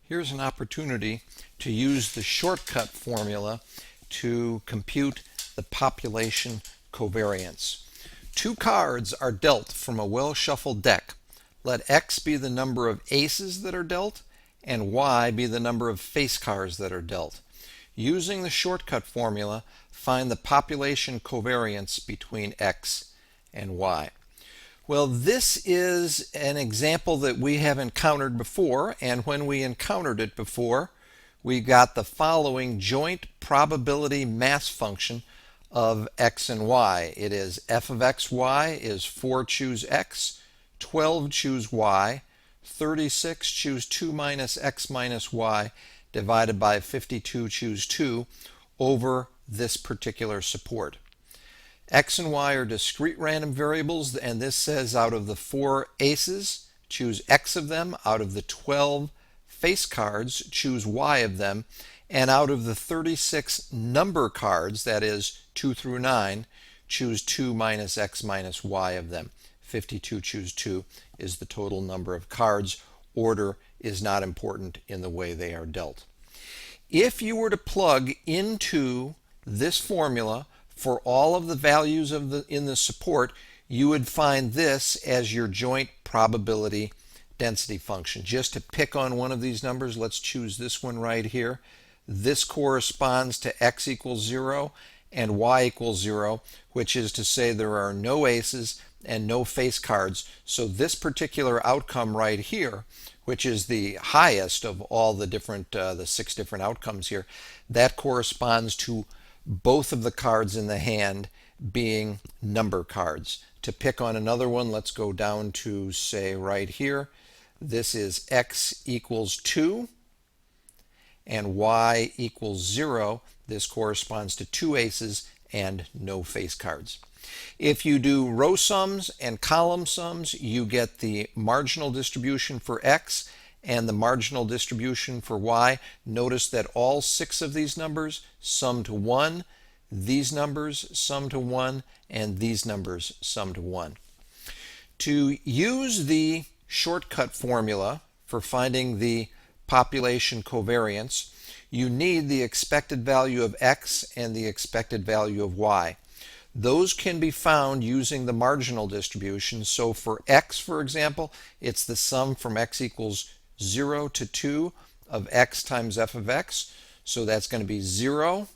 Here's an opportunity to use the shortcut formula to compute the population covariance. Two cards are dealt from a well-shuffled deck. Let X be the number of aces that are dealt and Y be the number of face cards that are dealt. Using the shortcut formula, find the population covariance between X and Y. Well, this is an example that we have encountered before, and when we encountered it before, we got the following joint probability mass function of x and y. It is f of xy is 4 choose x, 12 choose y, 36 choose 2 minus x minus y, divided by 52 choose 2 over this particular support. X and Y are discrete random variables, and this says out of the 4 aces, choose X of them. Out of the 12 face cards, choose Y of them. And out of the 36 number cards, that is 2 through 9, choose 2 minus X minus Y of them. 52 choose 2 is the total number of cards. Order is not important in the way they are dealt. If you were to plug into this formula for all of the values in the support, you would find this as your joint probability density function. Just to pick on one of these numbers, let's choose this one right here. This corresponds to x equals 0 and y equals 0, which is to say there are no aces and no face cards. So this particular outcome right here, which is the highest of all the different, the 6 different outcomes here, that corresponds to both of the cards in the hand being number cards. To pick on another one, let's go down to, say, right here. This is x equals 2 and y equals 0. This corresponds to 2 aces and no face cards. If you do row sums and column sums, you get the marginal distribution for x and the marginal distribution for y. Notice that all 6 of these numbers sum to 1, these numbers sum to 1, and these numbers sum to 1. To use the shortcut formula for finding the population covariance, you need the expected value of x and the expected value of y. Those can be found using the marginal distribution. So for x, for example, it's the sum from x equals 0 to 2 of x times f of x. So that's going to be 0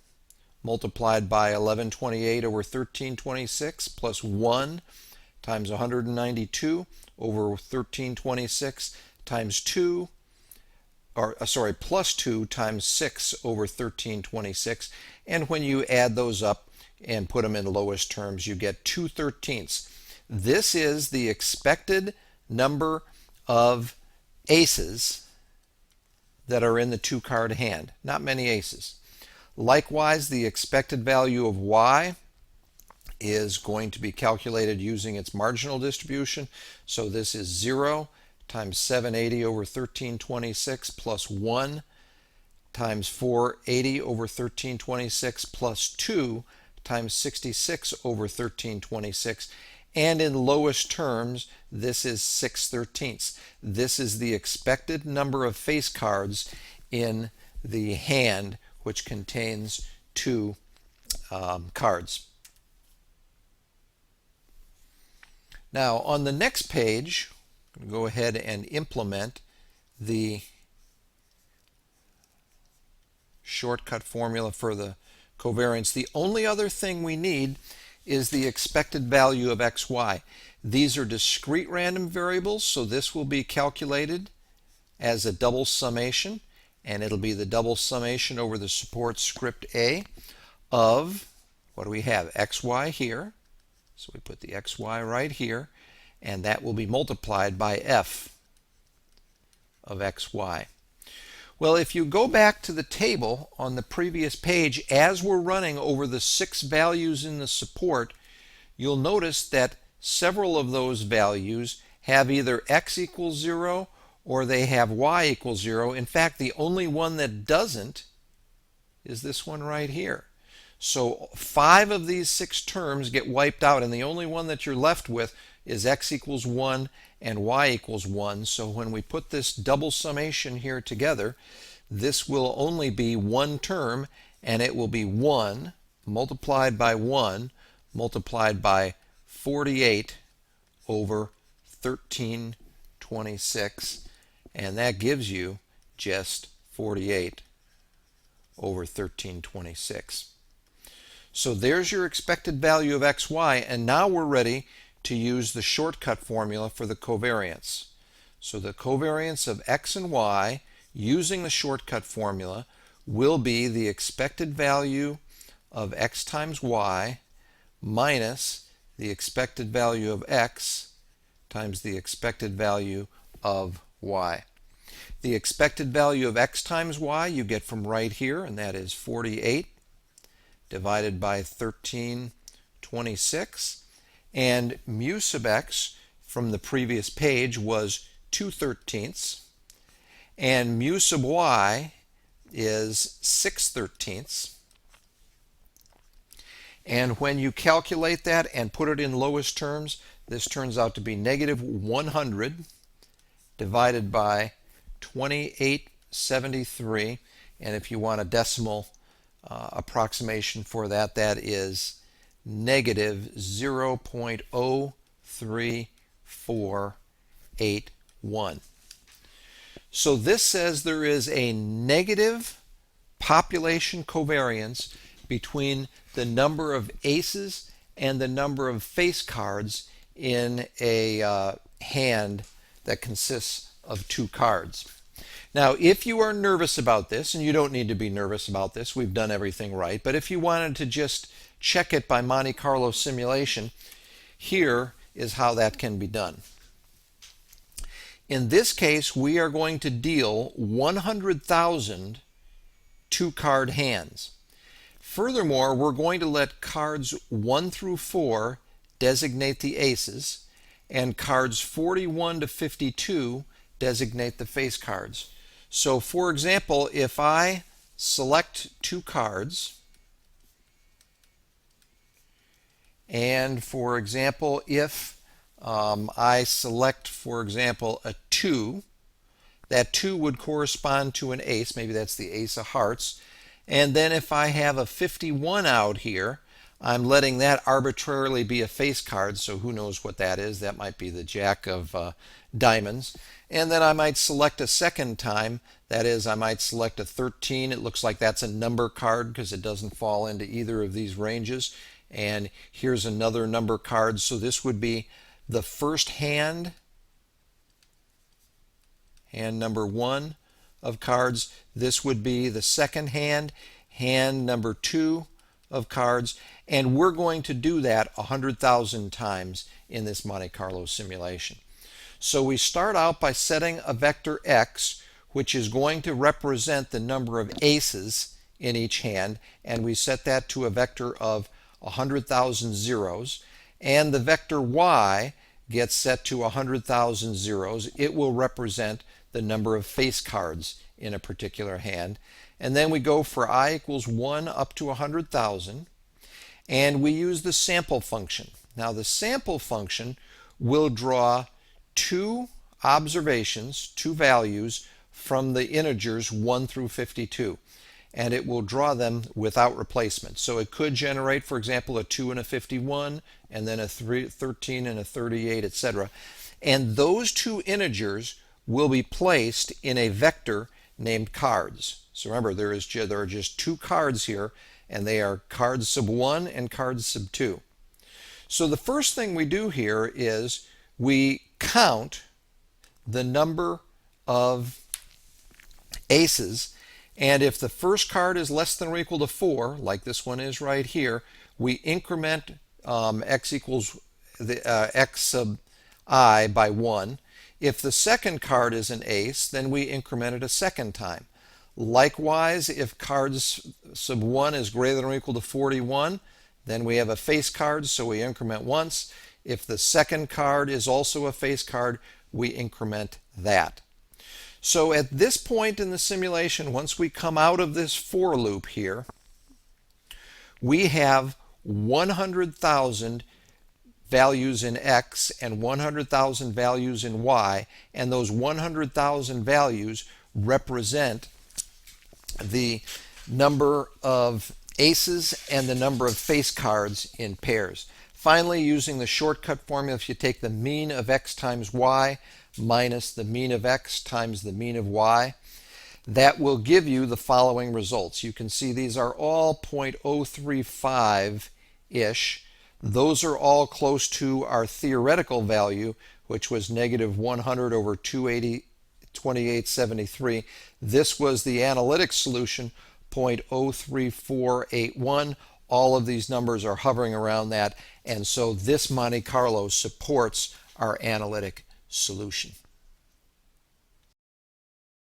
multiplied by 1128 over 1326 plus 1 times 192 over 1326 times 2, plus 2 times 6 over 1326. And when you add those up and put them in lowest terms, you get 2/13. This is the expected number of aces that are in the 2-card hand. Not many aces. Likewise, the expected value of y is going to be calculated using its marginal distribution. So this is 0 times 780 over 1326 plus 1 times 480 over 1326 plus 2 times 66 over 1326. And in lowest terms, this is 6/13. This is the expected number of face cards in the hand, which contains 2 cards. Now, on the next page, I'm going to go ahead and implement the shortcut formula for the covariance. The only other thing we need is the expected value of xy. These are discrete random variables, so this will be calculated as a double summation, and it'll be the double summation over the support script A of, what do we have, xy here. So we put the xy right here, and that will be multiplied by f of xy. Well, if you go back to the table on the previous page, as we're running over the 6 values in the support, you'll notice that several of those values have either x equals 0 or they have y equals 0. In fact, the only one that doesn't is this one right here. So 5 of these 6 terms get wiped out, and the only one that you're left with is x equals 1 and y equals 1. So when we put this double summation here together, this will only be one term, and it will be 1 multiplied by 1 multiplied by 48 over 1326, and that gives you just 48 over 1326. So there's your expected value of xy, and now we're ready to use the shortcut formula for the covariance. So the covariance of x and y using the shortcut formula will be the expected value of x times y minus the expected value of x times the expected value of y. The expected value of x times y you get from right here, and that is 48 divided by 1326. And mu sub x from the previous page was 2/13, and mu sub y is 6/13. And when you calculate that and put it in lowest terms, this turns out to be negative 100 divided by 2873. And if you want a decimal approximation for that, that is negative 0.03481. So this says there is a negative population covariance between the number of aces and the number of face cards in a hand that consists of two cards. Now, if you are nervous about this, and you don't need to be nervous about this, we've done everything right, but if you wanted to just check it by Monte Carlo simulation, here is how that can be done. In this case, we are going to deal 100,000 two-card hands. Furthermore, we're going to let cards 1 through 4 designate the aces, and cards 41 to 52 designate the face cards. So, for example, if I select two cards, and for example, if I select, for example, a 2, that 2 would correspond to an ace, maybe that's the ace of hearts. And then if I have a 51 out here, I'm letting that arbitrarily be a face card, so who knows what that is. That might be the jack of diamonds. And then I might select a second time, that is, I might select a 13. It looks like that's a number card because it doesn't fall into either of these ranges. And here's another number card, so this would be the first hand number 1 of cards. This would be the second hand number 2 of cards, and we're going to do that 100,000 times in this Monte Carlo simulation. So we start out by setting a vector x, which is going to represent the number of aces in each hand, and we set that to a vector of 100,000 zeros, and the vector y gets set to 100,000 zeros. It will represent the number of face cards in a particular hand. And then we go for I equals 1 up to 100,000, and we use the sample function. Now the sample function will draw two observations, two values from the integers 1 through 52, and it will draw them without replacement. So it could generate, for example, a 2 and a 51, and then a 13 and a 38, etc. And those two integers will be placed in a vector named cards. So remember, there are just two cards here, and they are cards sub 1 and cards sub 2. So the first thing we do here is we count the number of aces, and if the first card is less than or equal to 4, like this one is right here, we increment x equals the x sub I by 1. If the second card is an ace, then we increment it a second time. Likewise, if cards sub 1 is greater than or equal to 41, then we have a face card, so we increment once. If the second card is also a face card, we increment that. So at this point in the simulation, once we come out of this for loop here, we have 100,000 values in X and 100,000 values in Y, and those 100,000 values represent the number of aces and the number of face cards in pairs. Finally, using the shortcut formula, if you take the mean of X times Y minus the mean of X times the mean of Y, that will give you the following results. You can see these are all 0.035-ish. Those are all close to our theoretical value, which was negative 100 over 2873. This was the analytic solution, 0.03481. All of these numbers are hovering around that, and so this Monte Carlo supports our analytic solution.